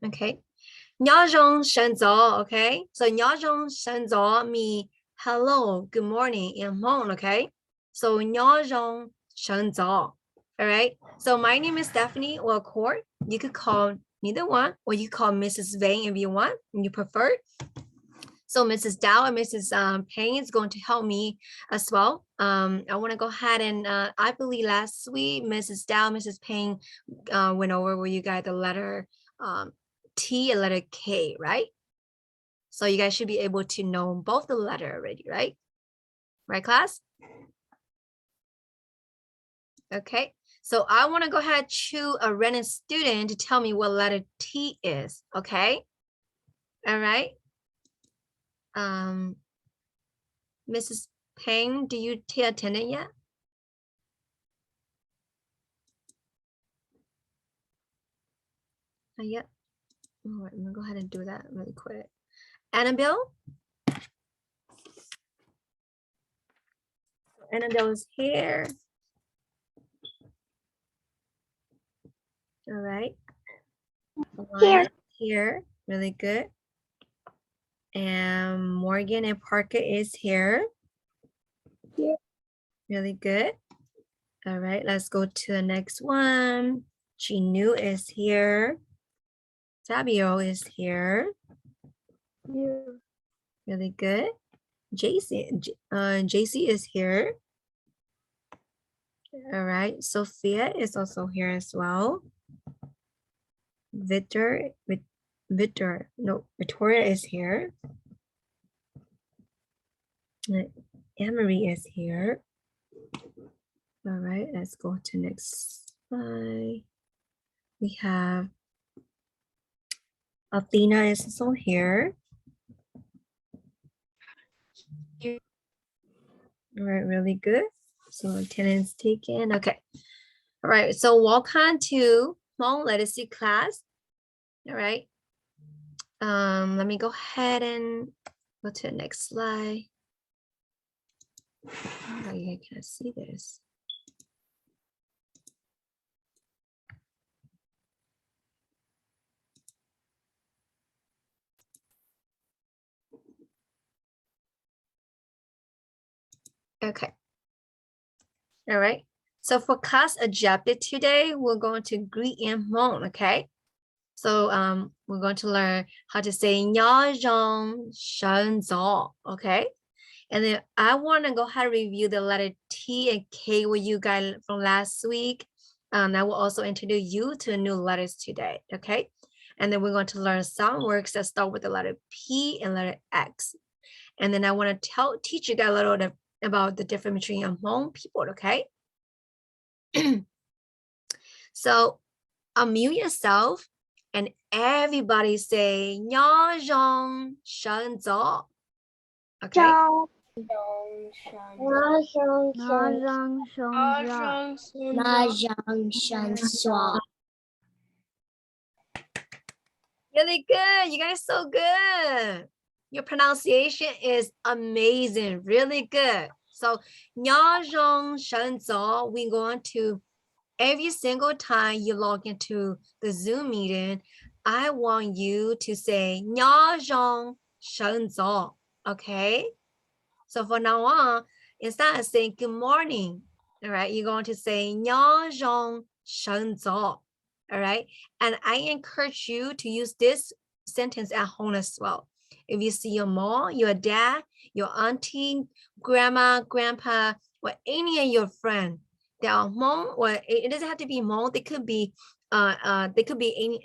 Okay. Nhớ rong shen zao, okay? So nhớ rong shen zao mean hello, good morning in Hmong, okay? So nhớ rong shen zao. All right. So my name is Stephanie or Court. You could call neither one, or you call Mrs. Vane if you want, and you prefer. So Mrs. Dow and Mrs. Payne is going to help me as well. I want to go ahead and I believe last week Mrs. Dow, Mrs. Payne went over with you guys the letter T and letter K, right? So you guys should be able to know both the letter already, right? Right, class? Okay. So I want to go ahead and choose a random student to tell me what letter T is, okay? All right. Mrs. Payne, do you take attendance yet? Not yet. All right, I'm gonna go ahead and do that really quick. Annabelle? Annabelle is here. All right. Here, really good. And Morgan and Parker is here. Here. Really good. All right, let's go to the next one. Chinu is here. Fabio is here. Here. Really good. JC is here. All right, Sophia is also here as well. Victoria is here. Emery is here. All right, let's go to next slide. We have Athena is also here. All right, really good. So attendance taken. Okay. All right, so welcome to Hmong Literacy class. All right. Let me go ahead and go to the next slide. Oh, yeah, I can't see this. Okay. All right. So for class objective today, we're going to greet in Hmong, okay? So we're going to learn how to say "Nhớ rong shen zao," okay? And then I want to go ahead and review the letter T and K with you guys from last week. I will also introduce you to new letters today, okay? And then we're going to learn some words that start with the letter P and letter X. And then I want to teach you guys a little bit about the difference between Hmong people, okay? So unmute yourself and everybody say "Nhớ rong shen zao." Okay. Really good. You guys so good. Your pronunciation is amazing. Really good. So "Nhớ rong shen zao," we're going to every single time you log into the Zoom meeting, I want you to say "Nhớ rong shen zao." Okay. So for now on, instead of saying good morning, all right, you're going to say "Nhớ rong shen zao." All right. And I encourage you to use this sentence at home as well. If you see your mom, your dad, your auntie, grandma, grandpa, or any of your friends, they are Hmong, or it doesn't have to be Hmong. They could be any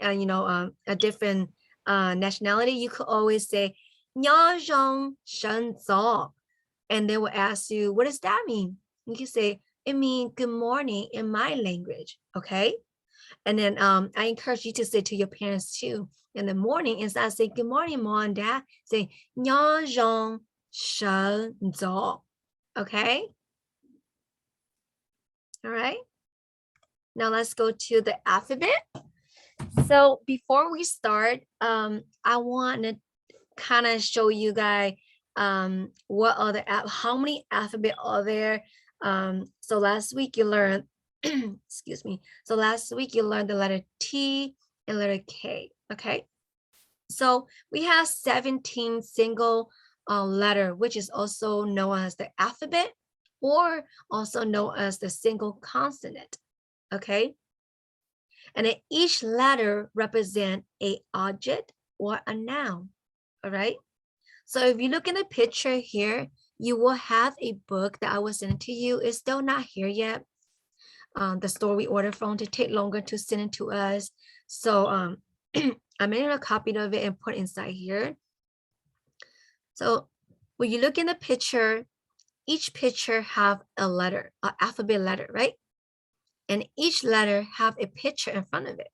a different nationality. You could always say "Nhớ rong shen zao," and they will ask you, what does that mean? You can say, it means good morning in my language, okay? And then I encourage you to say to your parents too, in the morning, instead of saying, good morning, mom and dad, say, "Nhớ rong shen zao," okay? All right. Now let's go to the alphabet. So before we start, I want to kind of show you guys what other how many alphabet are there. So last week you learned excuse me, so last week you learned the letter T and letter K, okay? So we have 17 single letter, which is also known as the alphabet, or also known as the single consonant, okay? And then each letter represent a object or a noun, all right? So if you look in the picture here, you will have a book that I will send to you. It's still not here yet. The store we ordered from to take longer to send it to us. So I made a copy of it and put inside here. So when you look in the picture, each picture have a letter, an alphabet letter, right? And each letter have a picture in front of it.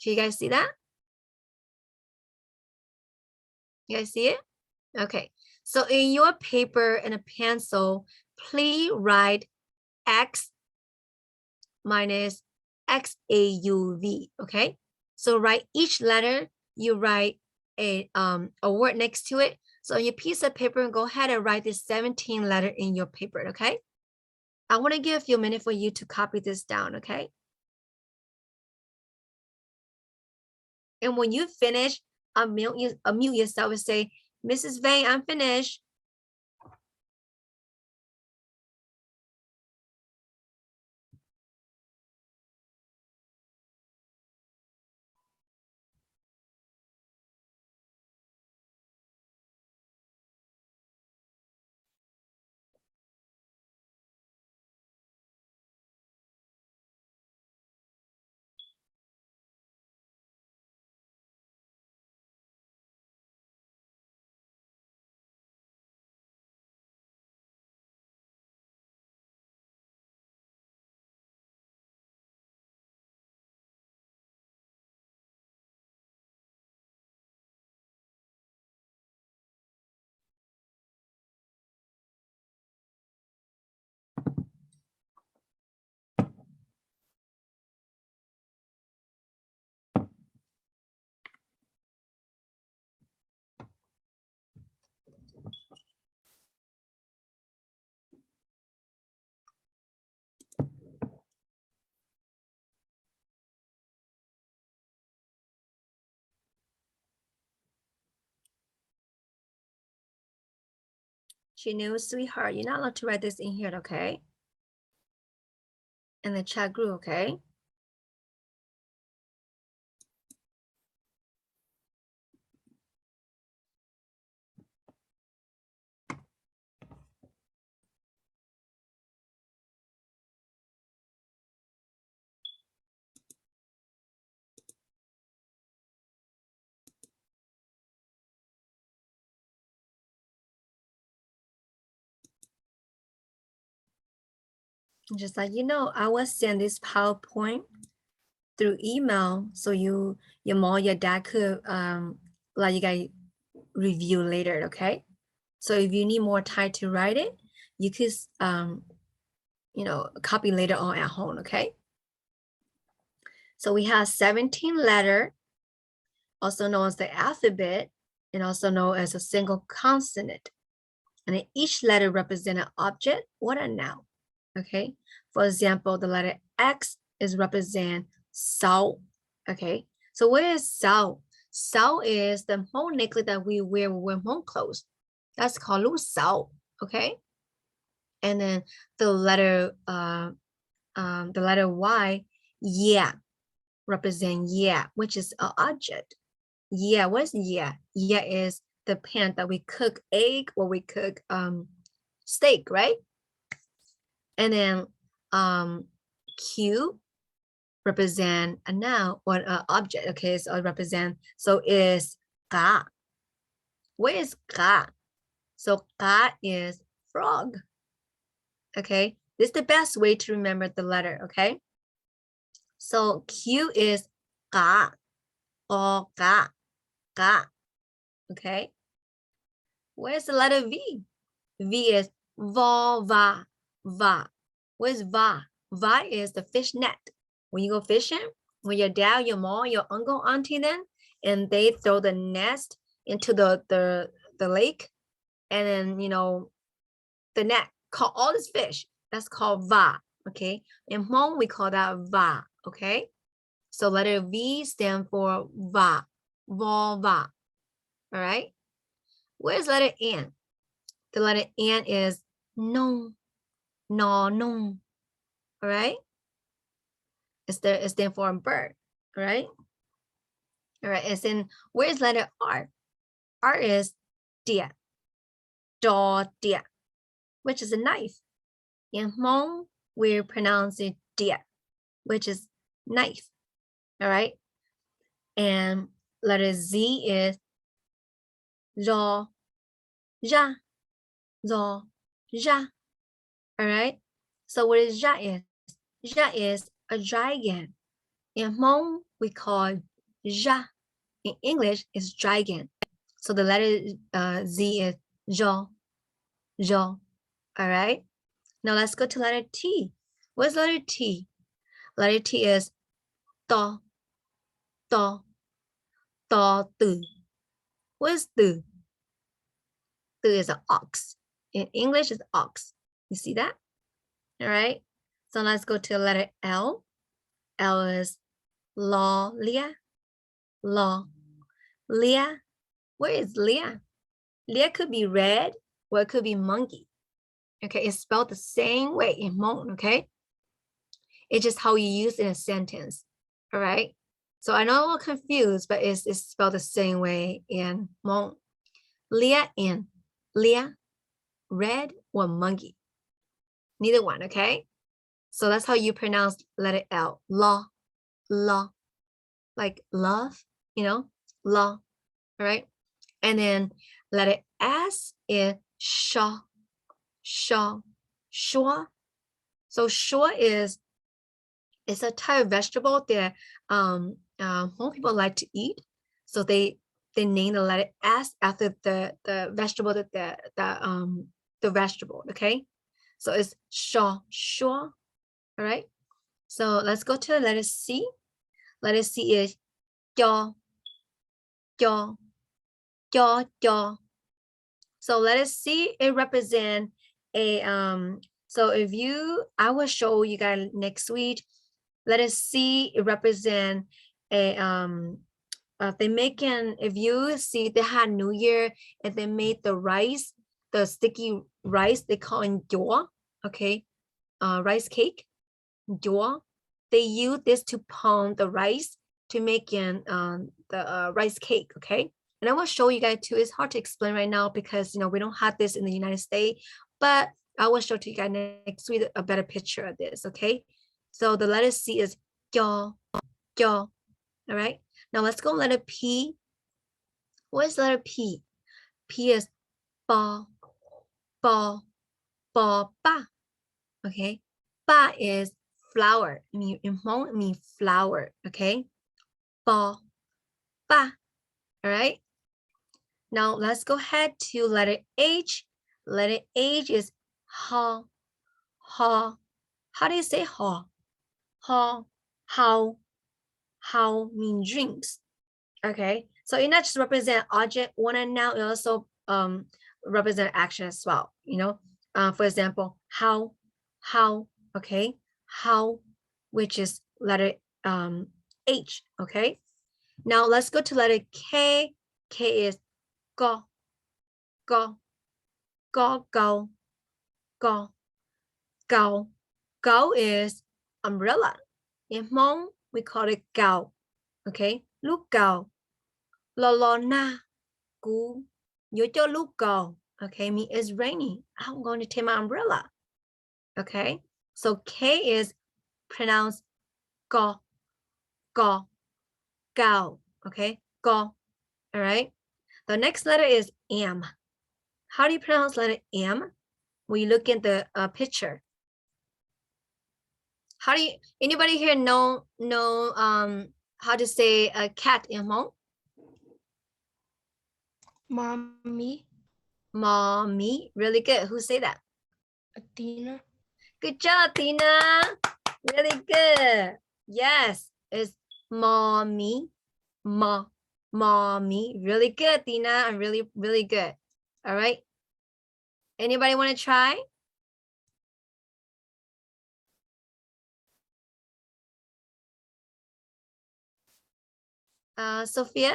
Can you guys see that? You guys see it? Okay. So in your paper and a pencil, please write X minus XAUV, okay? So write each letter, you write a word next to it. So on your piece of paper, go ahead and write this 17 letter in your paper, okay? I want to give a few minutes for you to copy this down, okay? And when you finish, unmute yourself and say, Mrs. Vane, I'm finished. She knew, sweetheart, you're not allowed to write this in here, okay? In the chat group, okay? Just like, you know, I will send this PowerPoint through email so your mom, your dad could let you guys review later, okay? So if you need more time to write it, you could you know, copy later on at home, okay? So we have 17 letter, also known as the alphabet, and also known as a single consonant. And each letter represents an object or a noun, okay? For example, the letter X is represent sao, okay? So what is sao? Sao is the whole necklace that we wear when we're Hmong clothes. That's called lu sao, okay? And then the letter Y, yeah, represent yeah, which is an object. Yeah, what's yeah? Yeah is the pan that we cook egg or we cook steak, right? And then Q represent a noun or an object, okay? So it represent, so is ka. What is ka? So ka is frog, okay? This is the best way to remember the letter, okay? So Q is ka or ka, okay? Where's the letter V? V is va. Where's va? Va is the fish net. When you go fishing, when your dad, your mom, your uncle, auntie then, and they throw the nest into the lake, and then, you know, the net caught all this fish. That's called va, okay? In Hmong, we call that va, okay? So letter V stand for va, vulva. All right. Where's letter N? The letter N is no, no, no. All right. It stands for bird. All right. All right. It's in, where's letter R? R is dia, do dia, which is a knife. In Hmong, we pronounce it dia, which is knife. All right. And letter Z is zo, ja, zo, ja. All right. So what is ja is? Ja is a dragon. In Hmong, we call ja. In English, it's dragon. So the letter Z is jo, jo. All right. Now let's go to letter T. What's letter T? Letter T is to, to, to, tu. What's tu? Tu is an ox. In English, it's ox. You see that? All right. So let's go to letter L. L is law, lia, law, lia. Where is lia? Lia could be red or it could be monkey. Okay, it's spelled the same way in Hmong, okay? It's just how you use it in a sentence, all right? So I know I'm a little confused, but it's spelled the same way in Hmong. Lia and lia, red or monkey. Neither one, okay? So that's how you pronounce letter L, law, law, like love, you know, law, all right? And then letter S is shaw, shaw, shua. So shua is, it's a type of vegetable that Hmong people like to eat. So they name the letter S after the vegetable that the vegetable, okay? So it's shaw, shua, all right? So let's go to the letter C. Letter C is jaw, jaw, jaw, jaw. So letter C, it represents a so if you, I will show you guys next week. Letter C, it represent a they making, if you see they had New Year and they made the rice, the sticky rice, they call it jaw, okay? Rice cake, jaw. They use this to pound the rice to make the rice cake, okay? And I will show you guys too. It's hard to explain right now because we don't have this in the United States, but I will show to you guys next week a better picture of this, okay? So the letter C is jaw, jaw, all right? Now let's go letter P. What is letter P? P is ba, ba, ba, ba, okay? Ba is flower. I mean, in Hmong, it means flower, okay? Ba, ba, all right? Now let's go ahead to letter H. Letter H is ha, ha. How do you say ha? Ha, how mean drinks, okay? So it not just represent object, one and noun, it also represent action as well, for example, how, okay? How, which is letter H, okay? Now let's go to letter K. K is go, go, go, go, go, go. Go is umbrella. In Hmong, we call it gao, okay? Lúc gao, lo lo na, gu, nhớ cho lúc gao, okay? Mean it's raining. I'm going to take my umbrella, okay? So K is pronounced go, go, gao, okay? Go, all right? The next letter is M. How do you pronounce letter M? When you look at the picture. How do you, anybody here know how to say a cat in Hmong? Mommy. Mommy, really good. Who say that? Tina. Good job, Tina. Really good. Yes, it's mommy, mommy. Really good, Tina. I'm really, really good. All right. Anybody want to try? Sophia,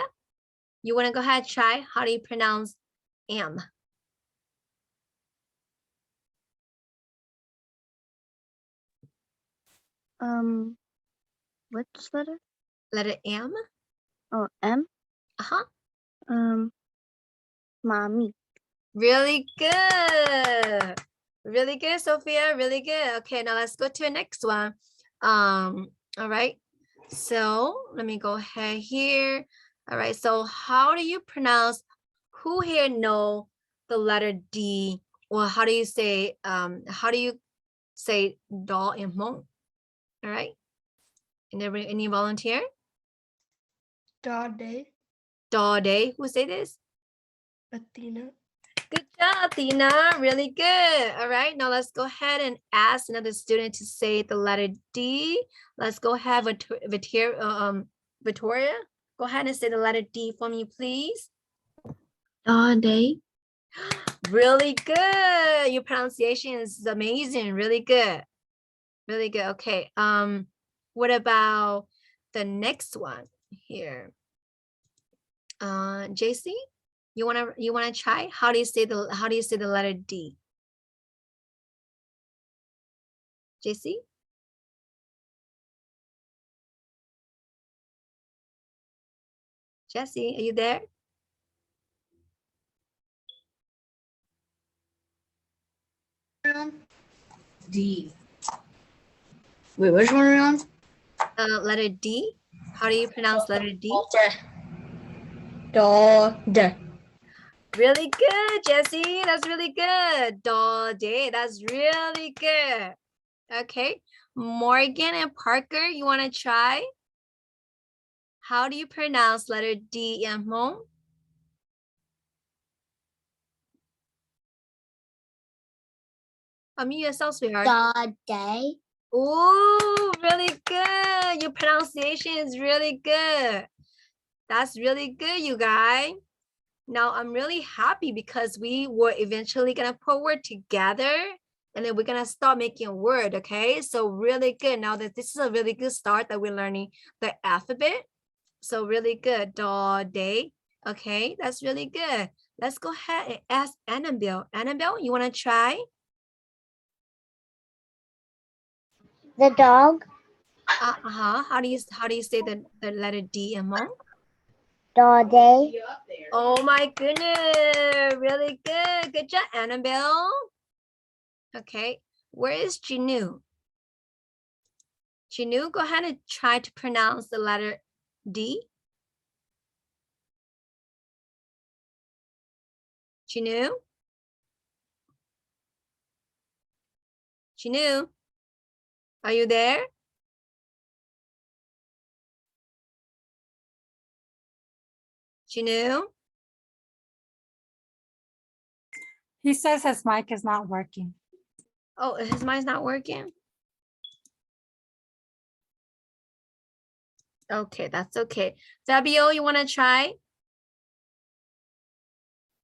you want to go ahead and try? How do you pronounce am? Which letter? Letter M? Oh, M. Mommy. Really good. Really good, Sophia. Really good. Okay, now let's go to the next one. All right. So let me go ahead here. All right. So how do you pronounce? Who here know the letter D? Or how do you say? How do you say doll in Hmong? All right. Any volunteer? Dade. Day. Who say this? Athena. Good job, Tina. Really good. All right, now let's go ahead and ask another student to say the letter D. Let's go ahead, Victoria. Go ahead and say the letter D for me, please. Day. Really good. Your pronunciation is amazing. Really good. Really good. Okay. What about the next one here? JC? You wanna try? How do you say the letter D? JC? Jesse, are you there? D. Wait, which one are we on? Letter D. How do you pronounce letter D? Dade. Really good, Jesse. That's really good. Day. That's really good. Okay. Morgan and Parker, you want to try? How do you pronounce letter D in Hmong? Unmute yourself, sweetheart. Day. Ooh, really good. Your pronunciation is really good. That's really good, you guys. Now I'm really happy because we were eventually gonna put word together and then we're gonna start making a word, okay? So really good. Now that this is a really good start that we're learning the alphabet. So really good, day. Okay, that's really good. Let's go ahead and ask Annabelle. Annabelle, you wanna try? The dog. How do you say the letter D in Hmong? Day. Oh my goodness, really good. Good job, Annabelle. Okay, where is Jinu? Jinu, go ahead and try to pronounce the letter D. Jinu? Jinu? Are you there? Jinu? He says his mic is not working. Oh, his mind's not working? Okay, that's okay. Fabio, you want to try?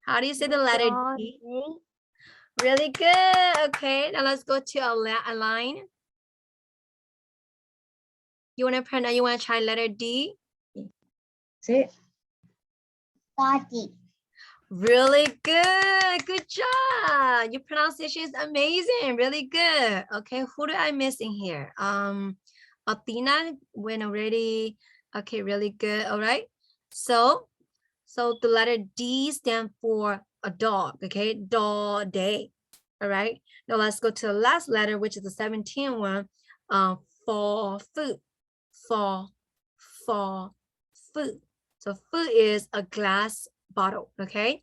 How do you say the letter D? Really good. Okay, now let's go to a line. You want to try letter D? Say it. Body. Really good. Good job. Your pronunciation is amazing. Really good. Okay, who did I miss in here? Athena went already. Okay, really good. All right. So the letter D stands for a dog. Okay, day. All right. Now let's go to the last letter, which is the 17th one. For food. For food. So food is a glass bottle. Okay.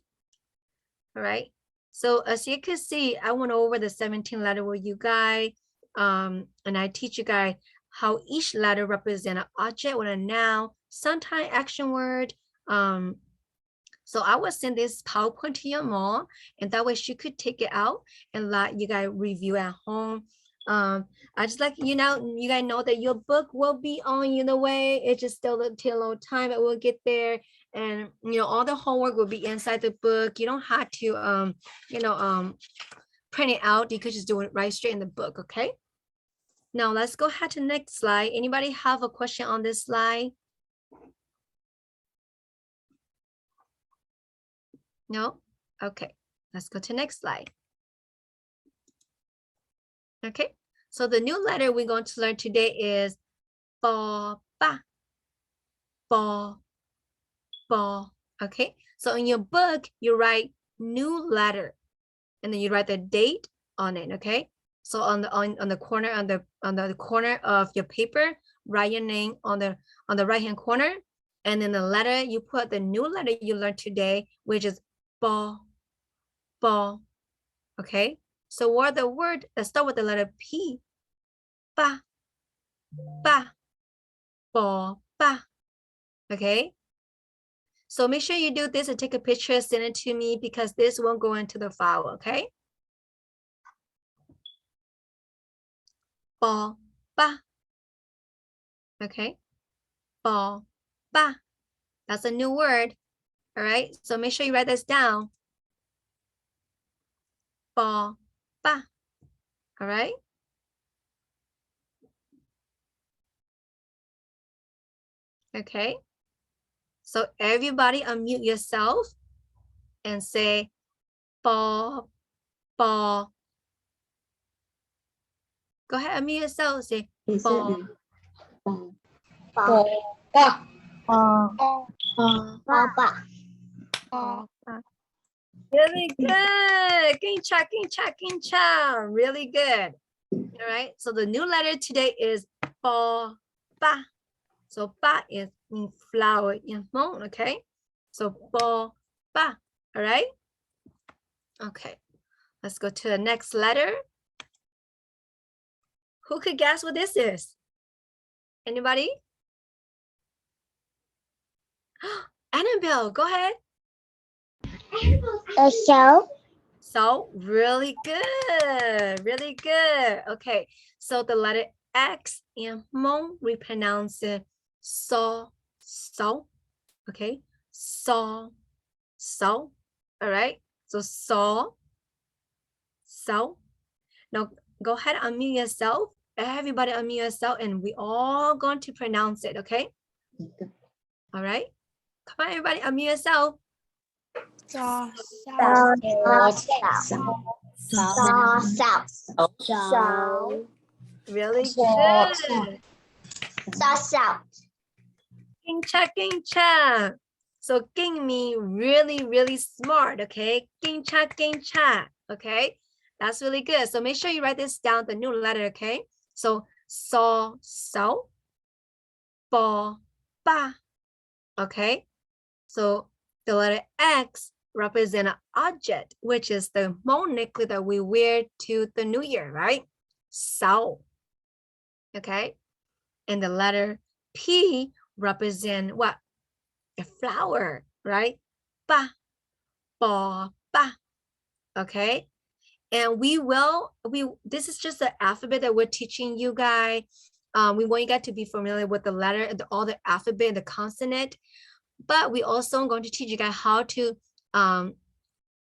All right. So as you can see, I went over the 17 letter with you guys. And I teach you guys how each letter represent an object with a noun, sometimes action word. So I will send this PowerPoint to your mom, and that way she could take it out and let you guys review at home. I just like you guys know that your book will be on the way. It's just still a little time, but we'll get there. And all the homework will be inside the book. You don't have to print it out. You could just do it right straight in the book. Okay. Now let's go ahead to the next slide. Anybody have a question on this slide? No? Okay, let's go to next slide. Okay, so the new letter we're going to learn today is bo ba. Bo, bo. Okay, so in your book, you write new letter and then you write the date on it, okay? So on the corner on the corner of your paper, write your name on the right hand corner, and then the letter you put the new letter you learned today, which is bo, bo. Okay, so what are the word that start with the letter P? Ba, ba, bo, ba. Okay, so make sure you do this and take a picture, send it to me because this won't go into the file. Okay, bo, ba. Okay, bo, ba. That's a new word. All right, so make sure you write this down. Bo, ba. All right. Okay. So everybody unmute yourself and say bo, bo. Go ahead, unmute yourself. Say Is bo, it bo? Bo ba. bo, Ba. bo. Really good. King cha. Really good. All right. So the new letter today is bo, ba. So ba is mean flower in Hmong, okay? So bo, ba. All right. Okay. Let's go to the next letter. Who could guess what this is? Anybody? Annabelle, go ahead. A shell. So really good, really good. Okay, so the letter X in Hmong, we pronounce it so, so, okay? So, so, all right? So, so. Now go ahead, unmute yourself. Everybody unmute yourself and we all going to pronounce it, okay? All right? Come on, everybody, unmute yourself. Saw. Really Saw. good. Saw. King cha. So king mean really, really smart, okay? King cha, okay? That's really good. So make sure you write this down, the new letter, okay? So so, bo, ba, okay? So the letter X represent an object, which is the Hmong necklace that we wear to the new year, right? So, okay? And the letter P represent what? A flower, right? Ba, bo, ba, okay? And this is just the alphabet that we're teaching you guys. We want you guys to be familiar with the letter, all the alphabet and the consonant, but we also going to teach you guys how to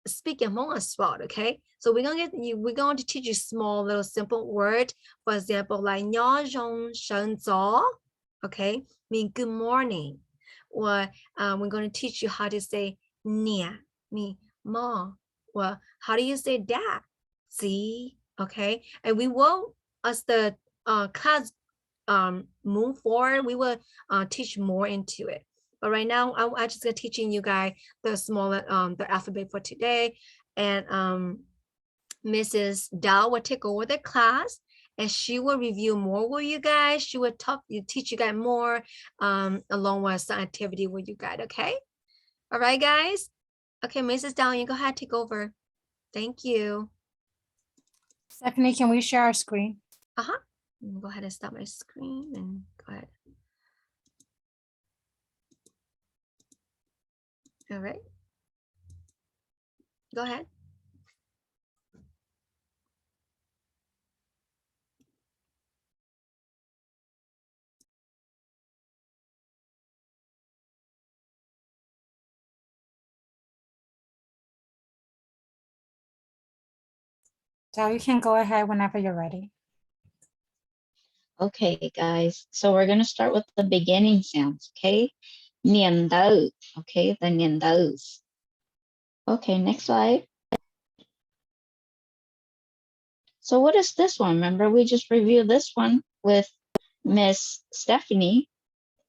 speak in Hmong as well, okay? So we're going to teach you small little simple word. For example, like nhỏ rong shen zao, okay? Mean good morning. Or we're going to teach you how to say nia, mean mom. Well, how do you say dad? See, okay? And we will, as the class move forward, we will teach more into it. But right now, I'm just teaching you guys the smaller the alphabet for today, and Mrs. Dao will take over the class, and she will review more with you guys. She will teach you guys more along with some activity with you guys. Okay, all right, guys. Okay, Mrs. Dao, you go ahead, take over. Thank you. Stephanie, can we share our screen? Go ahead and stop my screen and go ahead. All right. Go ahead. So you can go ahead whenever you're ready. Okay, guys. So we're going to start with the beginning sounds, okay? Nian dao, okay? The nian daos. Okay, next slide. So what is this one? Remember, we just reviewed this one with Miss Stephanie.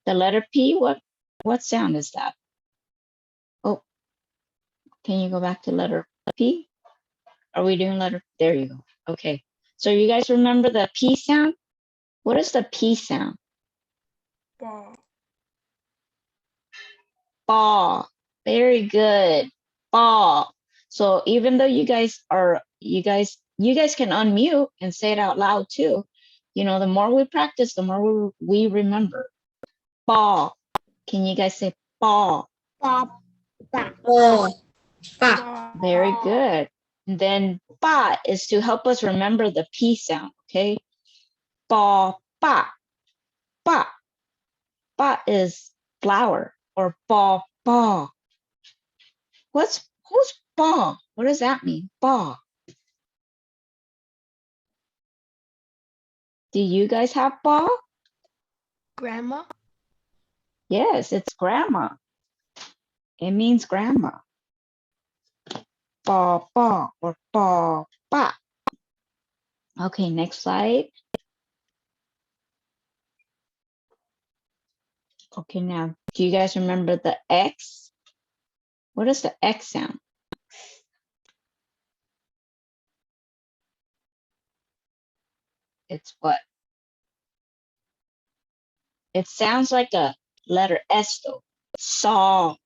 The letter P, what sound is that? Oh, can you go back to letter P? Are we doing letter? There you go. Okay. So you guys remember the P sound? What is the P sound? Ba. Very good. Ba. So even though you guys can unmute and say it out loud too. You know, the more we practice, the more we remember. Ba. Can you guys say ba? Ba. Ba. Ba. Ba. Very good. And then ba is to help us remember the P sound, okay? Ba, ba, ba. Ba is flower or ba, ba. Who's ba? What does that mean? Ba. Do you guys have ba? Grandma. Yes, it's grandma. It means grandma. Ba, ba, or ba, ba. Okay, next slide. Okay, now, do you guys remember the X? What does the X sound? It's what? It sounds like a letter S though. Saw,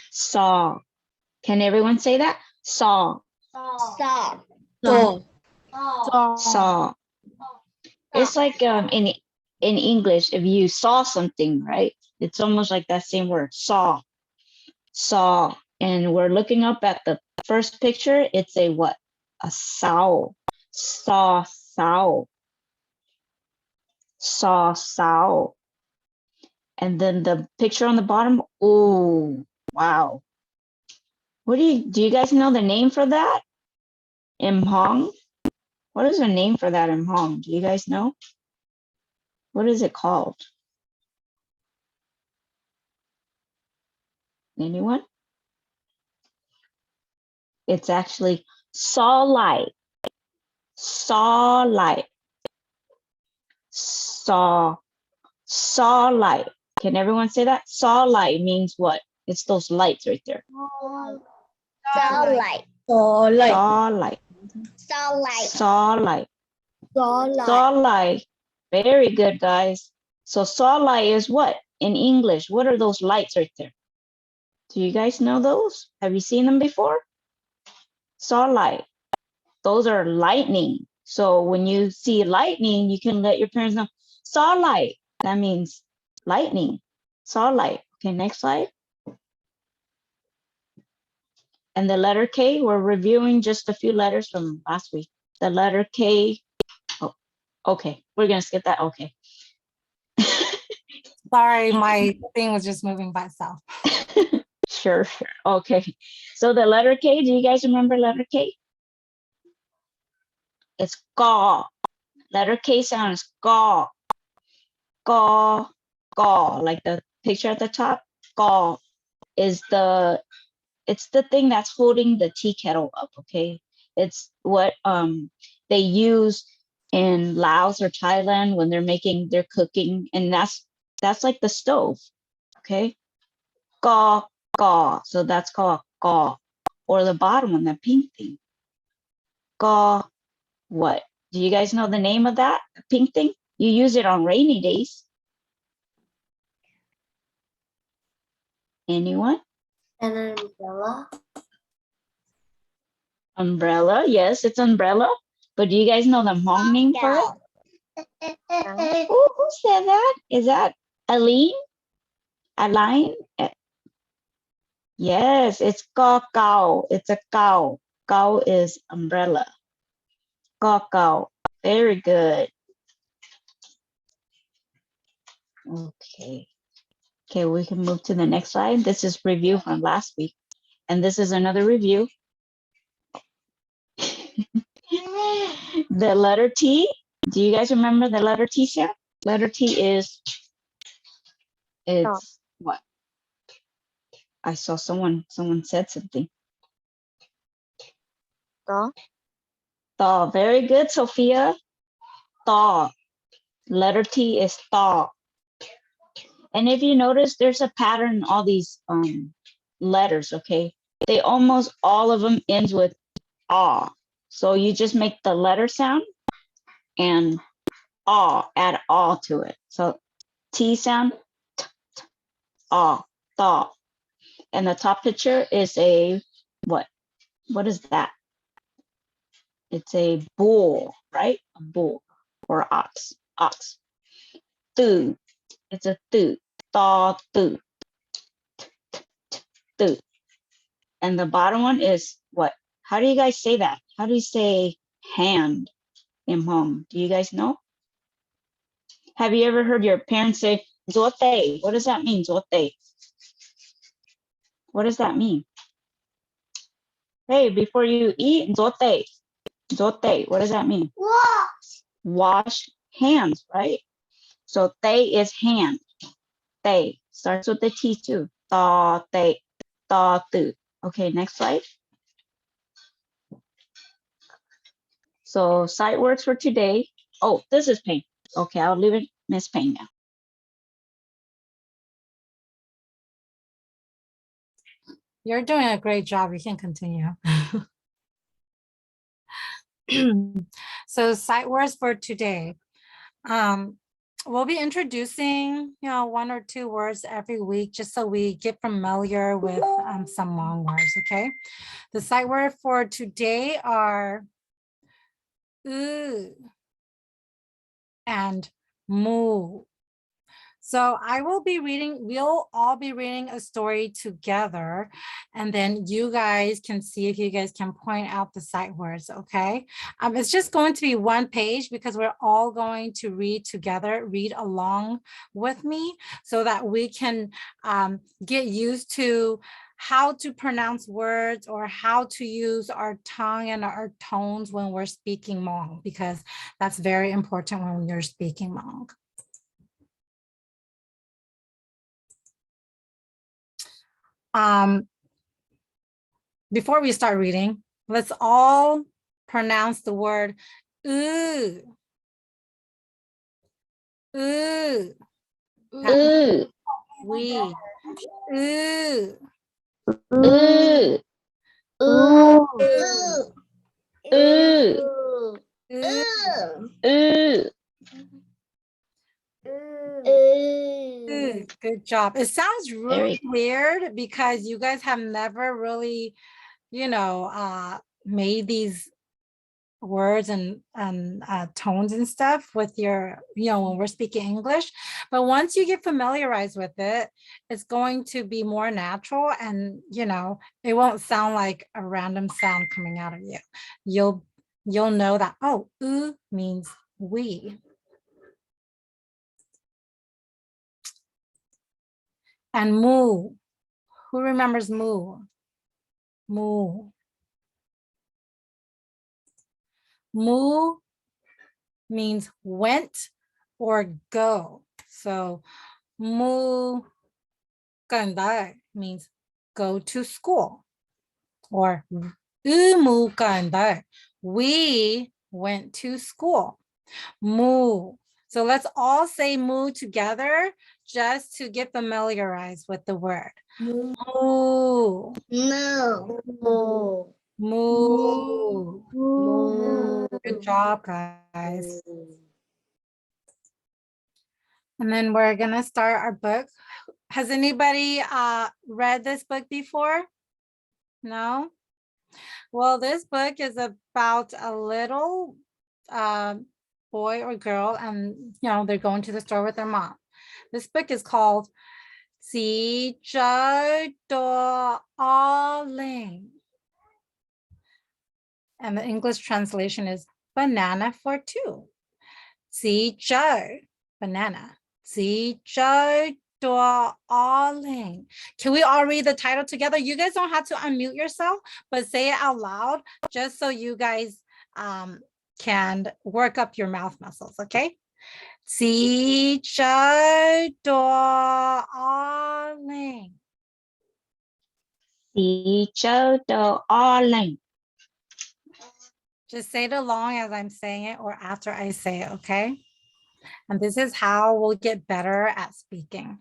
saw. Can everyone say that? Saw, Saw. So. saw. It's like in English, if you saw something, right? It's almost like that same word, saw, saw. And we're looking up at the first picture. It's a what? A sow. Saw, sow. Saw, sow. And then the picture on the bottom. Oh, wow. What do you guys know the name for that? Hmong? What is the name for that in Hmong? Do you guys know? What is it called? Anyone? It's actually saw light. Saw light. Saw light. Can everyone say that? Saw light means what? It's those lights right there. Starlight. So like. Saw light. Starlight. Saw light. Starlight. Saw light. Very good, guys. So saw light is what? In English, what are those lights right there? Do you guys know those? Have you seen them before? Saw light. Those are lightning. So when you see lightning, you can let your parents know, saw light. That means lightning. Saw light. Okay, next slide. And the letter K, we're reviewing just a few letters from last week. The letter K. Oh, okay, we're gonna skip that. Okay. Sorry, my thing was just moving by itself. Sure. Okay. So the letter K, do you guys remember letter K? It's gaw. Letter K sounds gaw. Gaw, gaw, like the picture at the top. Gaw is it's the thing that's holding the tea kettle up, okay? It's what they use in Laos or Thailand when they're cooking, and that's like the stove, okay? Gaw, gaw. So that's called gaw. Or the bottom one, the pink thing. Gaw, what? Do you guys know the name of that pink thing? You use it on rainy days. Anyone? An umbrella. Umbrella, yes, it's umbrella. But do you guys know the Hmong name for it? Who said that? Is that Aline? Aline? Yes, it's cow. It's a cow. Cow is umbrella. Cow. Very good. Okay. Okay, we can move to the next slide. This is review from last week. And this is another review. The letter T. Do you guys remember the letter T sound? Letter T is what? I saw someone said something. Thaw. Very good, Sophia. Thaw. Letter T is thaw. And if you notice, there's a pattern in all these letters, okay? They almost all of them ends with ah. So you just make the letter sound and ah, add ah to it. So T sound, t, t, ah, thaw. And the top picture is a what? What is that? It's a bull, right? A bull or ox. Ox. Thu. It's a thu. Thaw, thu. Thu. And the bottom one is what? How do you guys say that? How do you say hand in Hmong? Do you guys know? Have you ever heard your parents say, zote? What does that mean, zote? What does that mean? Hey, before you eat, zote. Zote, what does that mean? Wash. Wash hands, right? So they is hand. They starts with the T too. Ta, they, ta, tu. Okay, next slide. So sight words for today. Oh, this is Payne. Okay, I'll leave it Miss Payne now. You're doing a great job. You can continue. So sight words for today. We'll be introducing, one or two words every week, just so we get familiar with some long words, okay? The sight word for today are and moo. So we'll all be reading a story together, and then you guys can see if you guys can point out the sight words, okay? It's just going to be one page because we're all going to read together, read along with me so that we can get used to how to pronounce words or how to use our tongue and our tones when we're speaking Hmong, because that's very important when you're speaking Hmong. Before we start reading, let's all pronounce the word ooh. Ooh. Ooh, We. Ooh. ooh, Ooh. ooh, Ooh. ooh. Ooh. Good job. It sounds really weird because you guys have never really, made these words and tones and stuff with your, when we're speaking English. But once you get familiarized with it, it's going to be more natural, and it won't sound like a random sound coming out of you. You'll know that, oh, ooh means we. And moo. Who remembers moo? Moo. Moo means went or go. So moo gandai means go to school. Or moo gandai, we went to school. Moo. So let's all say moo together just to get familiarized with the word. Moo. No. Moo. Moo. Good job, guys. And then we're gonna start our book. Has anybody read this book before? No? Well, this book is about a little boy or girl, and they're going to the store with their mom. This book is called Qeej and the English translation is banana for two. Qeej, banana. Qeej. Can we all read the title together? You guys don't have to unmute yourself, but say it out loud just so you guys can work up your mouth muscles, okay? Qeej. Xí châu đồ o lành. Just say it along as I'm saying it or after I say it, okay? And this is how we'll get better at speaking.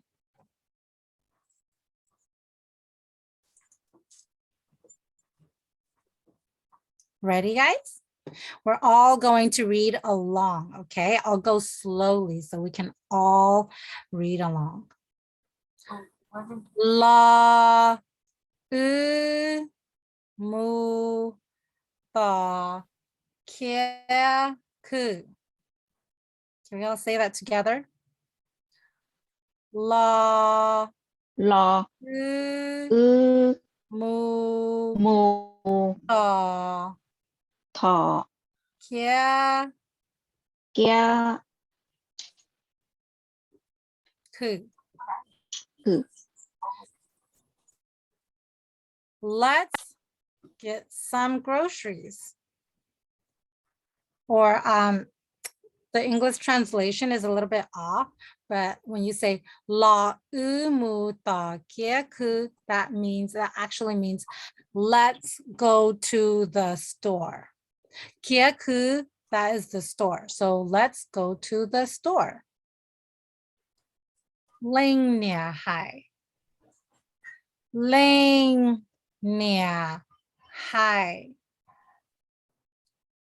Ready, guys? We're all going to read along, okay? I'll go slowly so we can all read along. La, mu, ta, kia, ku. Can we all say that together? La, Lo, mu, mu, ta, ta, kia, kia, ku. ku. Let's get some groceries. Or the English translation is a little bit off, but when you say la mu ta kia ku, that actually means let's go to the store. Kia ku, that is the store. So let's go to the store. Ling nia hai. Ling nia hai,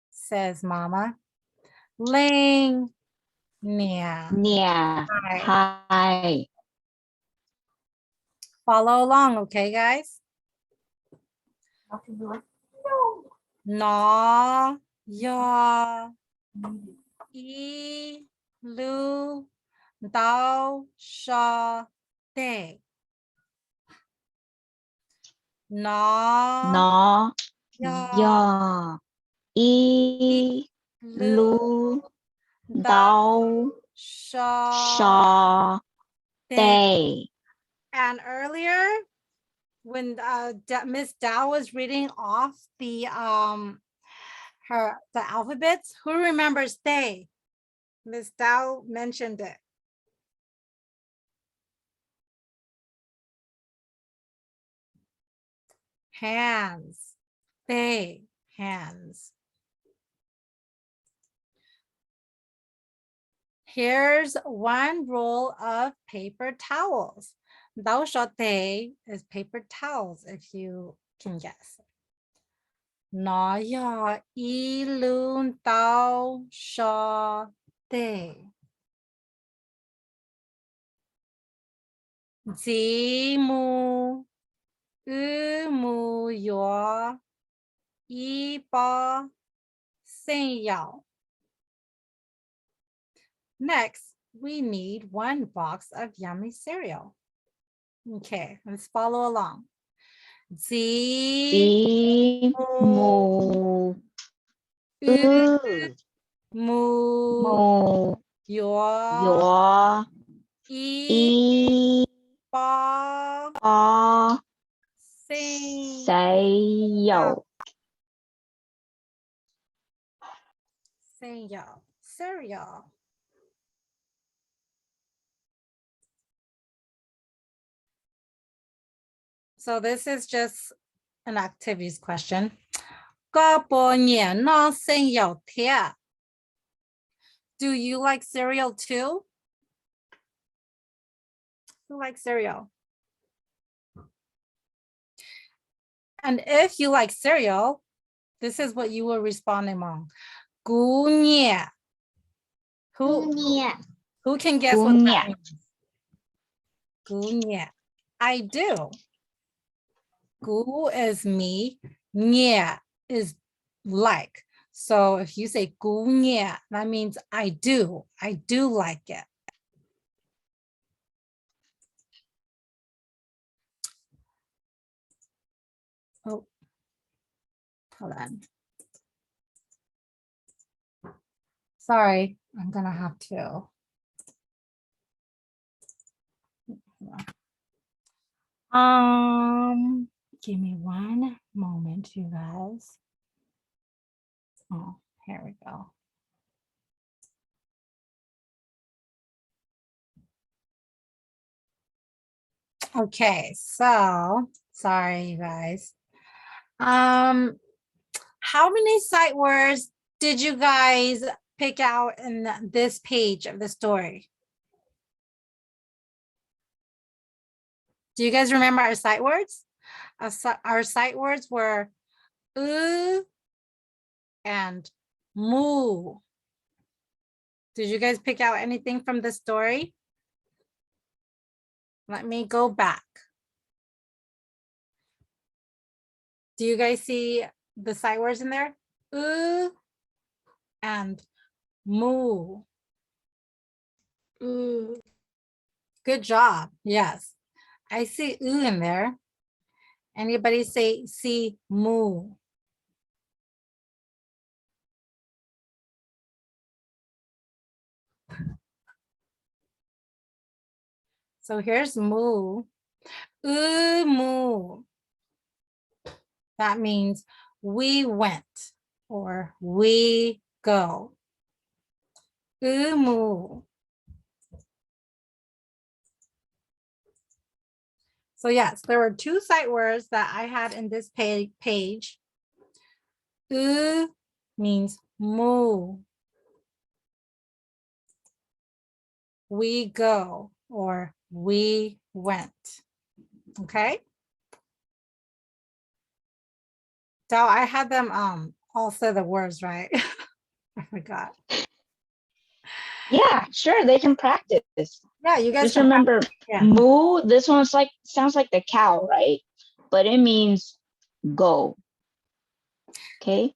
says Mama. Ling nia Nia, hai. hai. Follow along, okay, guys? Na, ya, I, lu, dao, sha, de. Na, Nó, ya, ya, y, lu, lu, dao, đau, sha, sha, de. tê. And earlier, when Miss Dow was reading off the alphabets, who remembers they? Miss Dow mentioned it. Hands, they, hands. Here's one roll of paper towels. Dao sha te is paper towels, if you can guess. Na ya I lun dao sha te. Zi mu mu yo yi ba sen yao. Next, we need one box of yummy cereal. Okay, let's follow along. Zi Tí, mù, ư, mu mù, yo yo, yi y, ba o, sen xây, dầu. yao. Cereal. So this is just an activities question. Do you like cereal too? Who likes cereal? And if you like cereal, this is what you will respond among. Who can guess what that means? Gu I do. Gu is me, nye is like. So if you say gu that means I do like it. Oh, hold on. Sorry, I'm gonna have to. Give me one moment, you guys. Oh, here we go. Okay, so sorry, you guys. how many sight words did you guys pick out in this page of the story? Do you guys remember our sight words? Our sight words were and moo. Did you guys pick out anything from the story? Let me go back. Do you guys see the sight words in there? And moo. Good job. Yes. I see in there. Anybody see moo? So here's moo. Moo. That means we went or we go. Moo. So yes, there were two sight words that I had in this page. Means moo. We go or we went. Okay. So I had them all say the words right. I forgot. Yeah, sure, they can practice. Yeah, you guys Just can remember, yeah. moo, this one's like, sounds like the cow, right? But it means go. Okay,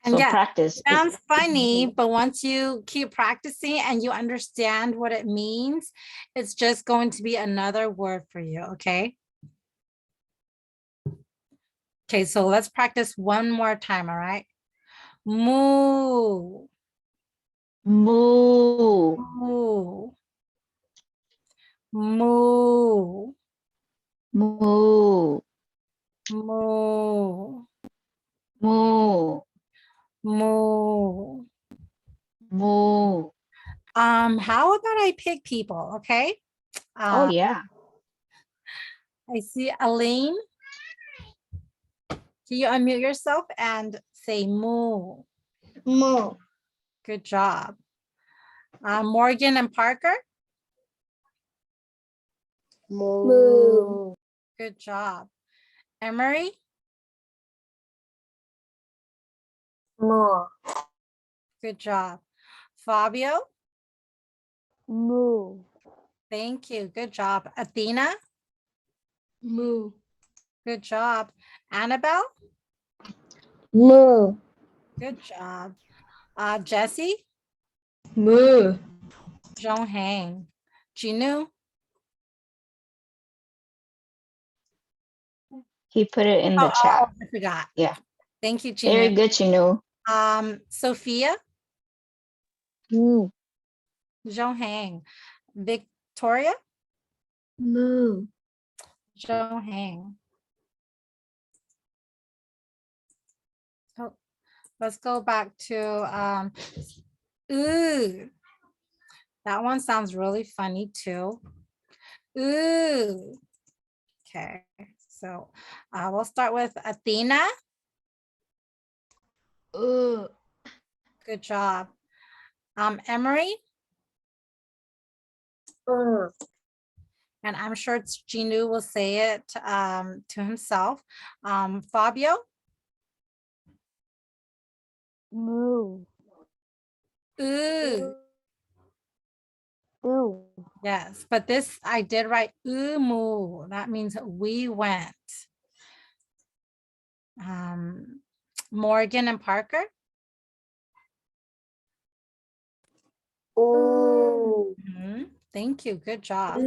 And so yeah, practice. sounds funny, but once you keep practicing and you understand what it means, it's just going to be another word for you, okay? Okay, so let's practice one more time, all right? Moo. Moo. Moo. Moo. Moo. Moo. Moo. Moo. Moo. How about I pick people, okay? Oh yeah. I see Aline. Can you unmute yourself and say moo? Moo. Good job. Morgan and Parker. Moo. Good job. Emery. Moo. Good job. Fabio. Moo. Thank you. Good job. Athena. Moo. Good job. Annabelle. Moo. Good job. Jesse. Moo. Zhong Hang. Jinu. He put it in the chat. I forgot. Yeah. Thank you, Very Jinu. good, you know. Sophia. Moo. Zhong Hang. Victoria. Moo. Zhong Hang. Oh, let's go back to ooh. That one sounds really funny too. Ooh. Okay, so we'll start with Athena. Good job. Emery. And I'm sure it's Jinu will say it to himself. Fabio. Moo. Ooh. Ooh. Yes, but this I did write moo. That means we went. Morgan and Parker. Ooh. Thank you. Good job.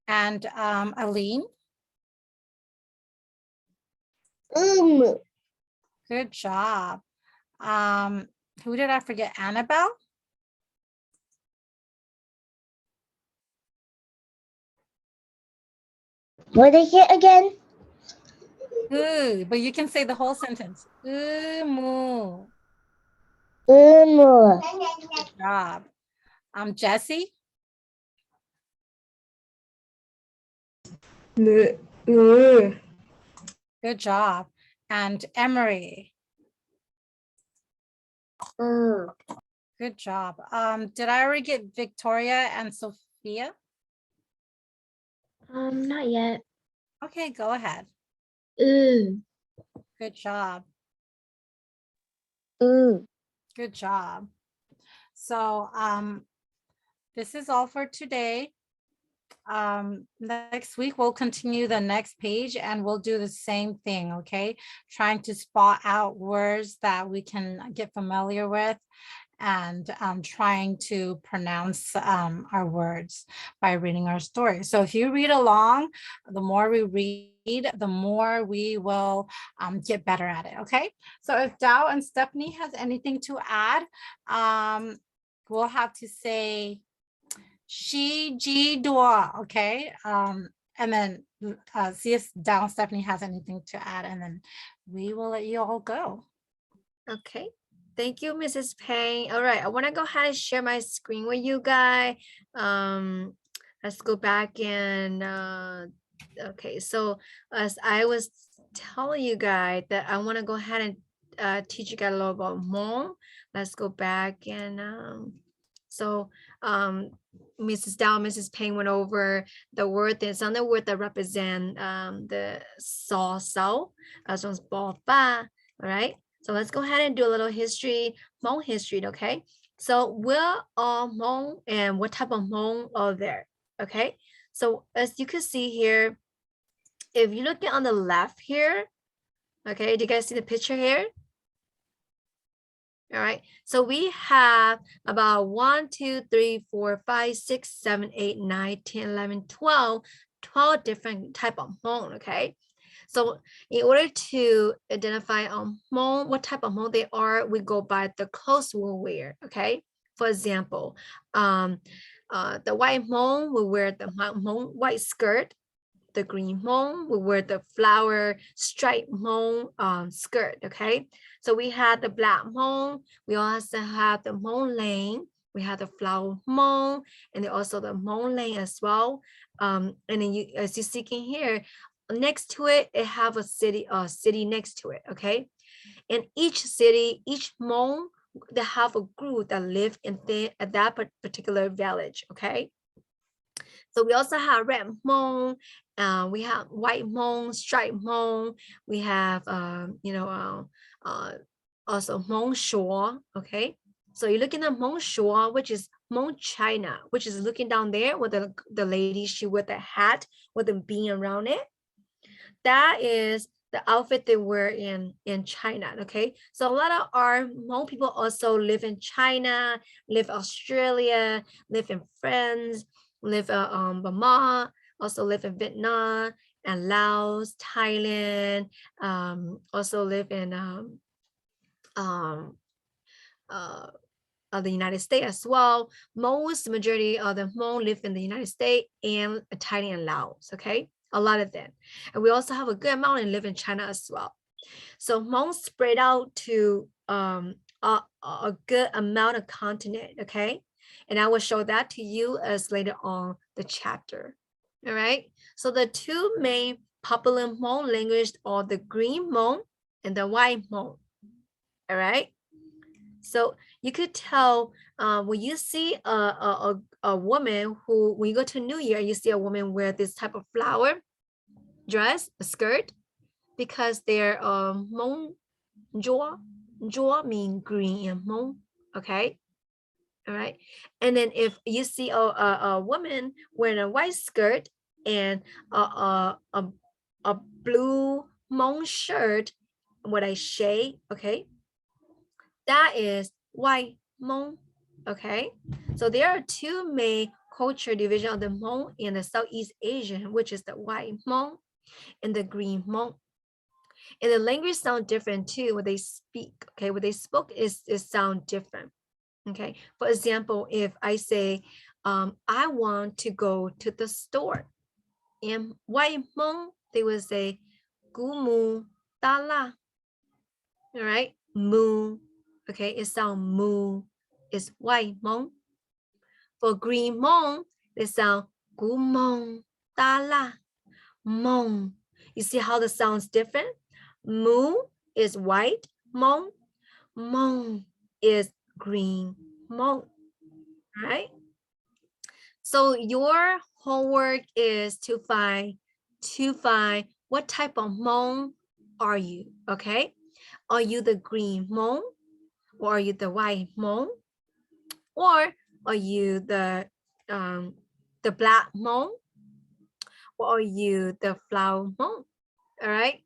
And Aline. Good job. Who did I forget? Annabelle. What is it again? Ooh, but you can say the whole sentence. Moo. Moo. Good job. Jesse. Moo. Good job. And Emery. Er. Good job. Did I already get Victoria and Sophia? Not yet. Okay, go ahead. Ooh. Good job. Ooh. Good job. So this is all for today. Next week we'll continue the next page and we'll do the same thing, okay? Trying to spot out words that we can get familiar with and trying to pronounce our words by reading our story. So if you read along, the more we read, the more we will get better at it, okay? So if Dao and Stephanie has anything to add, we'll have to say Shi Ji Dua, okay? And then see if Dao and Stephanie has anything to add, and then we will let you all go. Okay. Thank you, Mrs. Payne. All right, I want to go ahead and share my screen with you guys. Let's go back and okay, so as I was telling you guys that I want to go ahead and teach you guys a little about Hmong. Let's go back and Mrs. Dow, Mrs. Payne went over the word. There's another word that represent the so as well as ball ba. All right. So let's go ahead and do a little history, Hmong history, okay? So we're all Hmong, and what type of Hmong are there, okay? So as you can see here, if you're looking on the left here, okay, do you guys see the picture here? All right, so we have about 1, 2, 3, 4, 5, 6, 7, 8, 9, 10, 11, 12 different type of Hmong, okay? So in order to identify Hmong, what type of Hmong they are, we go by the clothes we'll wear, okay? For example, the white Hmong will wear the Hmong white skirt. The green Hmong will wear the flower striped Hmong skirt, okay? So we have the black Hmong. We also have the Hmong lane. We have the flower Hmong, and then also the Hmong lane as well. And then you, as you see in here, next to it, it have a city next to it, okay? In each city, each Hmong, they have a group that live in at that particular village, okay? So we also have red Hmong, we have white Hmong, striped Hmong, we have also Hmong Shore, okay? So you're looking at Hmong Shore, which is Hmong China, which is looking down there with the lady, she with the hat with the bean around it. That is the outfit they wear in China, okay? So a lot of our Hmong people also live in China, live Australia, live in France, live Burma, also live in Vietnam and Laos, Thailand, also live in the United States as well. Most majority of the Hmong live in the United States and Thailand and Laos, okay? A lot of them. And we also have a good amount and live in China as well. So Hmong spread out to a good amount of continent, okay? And I will show that to you as later on the chapter, all right? So the two main popular Hmong languages are the green Hmong and the white Hmong, all right? So you could tell when you see a woman who, when you go to New Year, you see a woman wear this type of flower dress, a skirt, because they're Hmong Jua. Jua mean green in Hmong, okay? All right. And then if you see a woman wearing a white skirt and a blue Hmong shirt with a shade, okay? That is white Hmong, okay? So there are two main culture division of the Hmong in the Southeast Asian, which is the white Hmong and the green Hmong. And the language sound different too when they speak, okay? When they spoke is sound different, okay? For example, if I say, I want to go to the store, in white Hmong, they will say, Gumu Tala, all right? Mu, okay, it sound mu, is white Hmong. For green Hmong, they sound Gumong Tala, Mong. You see how the sounds different? Mu is white Hmong. Hmong is green Hmong. Right? So your homework is to find what type of Hmong are you, okay? Are you the green Hmong? Or are you the white Hmong? Or are you the black Hmong? Or are you the flower Hmong? All right.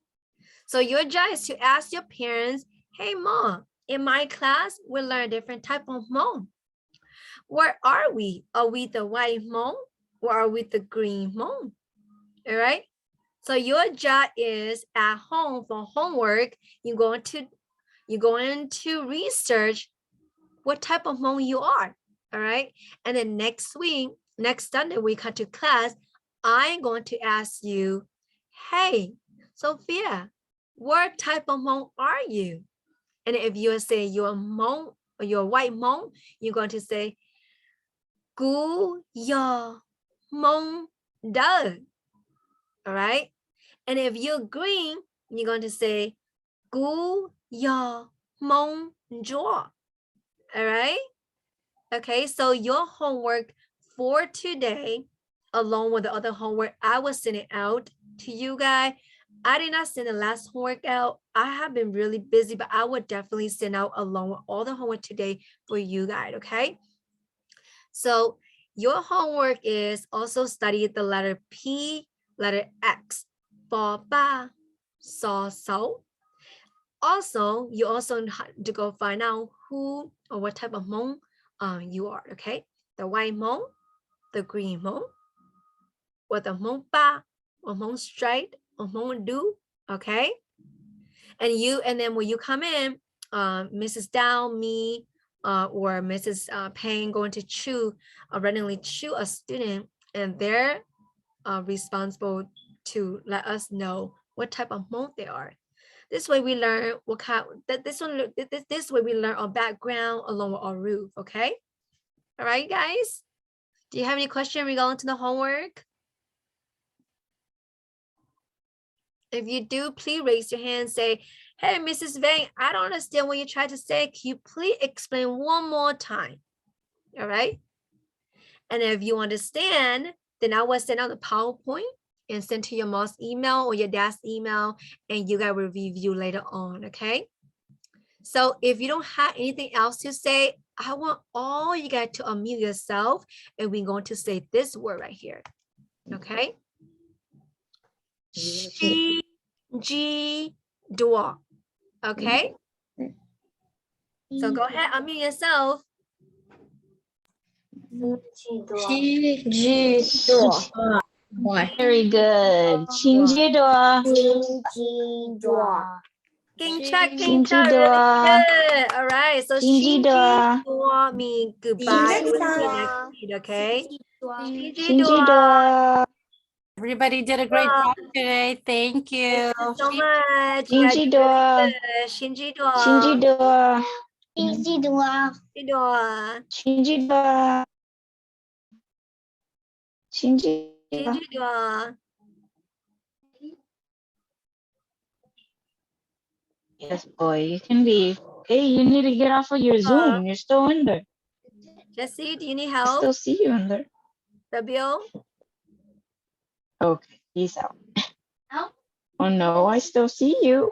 So your job is to ask your parents, hey mom, in my class, we learn different type of Hmong. Where are we? Are we the white Hmong or are we the green Hmong? All right. So your job is at home for homework. You're going to research what type of Hmong you are. All right. And then next Sunday, we come to class. I'm going to ask you, hey, Sophia, what type of Hmong are you? And if you say you're a Hmong or you're a white Hmong, you're going to say, Gu ya Hmong da. All right. And if you're green, you're going to say Gu ya Hmong jaw. All right. Okay. So your homework for today, along with the other homework, I will send it out to you guys. I did not send the last homework out. I have been really busy, but I would definitely send out along with all the homework today for you guys. Okay. So your homework is also study the letter P, letter X, ba, ba, so, so. Also, you also have to go find out who or what type of Hmong you are, okay? The white Hmong, the green Hmong, or the Hmong ba, or Hmong straight, or Hmong do, okay? And then when you come in, Mrs. Dow, me, or Mrs. Payne going to randomly choose a student, and they're responsible to let us know what type of Hmong they are. This way we learn what kind this way we learn our background along with our roof, okay? All right, guys. Do you have any question regarding to the homework? If you do, please raise your hand and say, hey, Mrs. Vang, I don't understand what you tried to say. Can you please explain one more time? All right. And if you understand, then I will send out the PowerPoint and send to your mom's email or your dad's email, and you guys will review later on, okay? So if you don't have anything else to say, I want all you guys to unmute yourself, and we're going to say this word right here, okay? She, G, door, okay? So go ahead, unmute yourself. Very good. 친지도. King check, 친지도. really good. All right, so 친지도. 신지도 means goodbye. We'll see you next week, okay? 친지도. Everybody did a great job today. Thank you. Thank you so much. You guys did 친지도. really good. 신지도. 친지도. 신지도. 친지도. 친지도. 신지도. Yes, boy, you can leave. Hey, you need to get off of your Zoom. You're still in there. Jesse, do you need I help? still see you in there. W? Okay, peace out. Oh no, I still see you.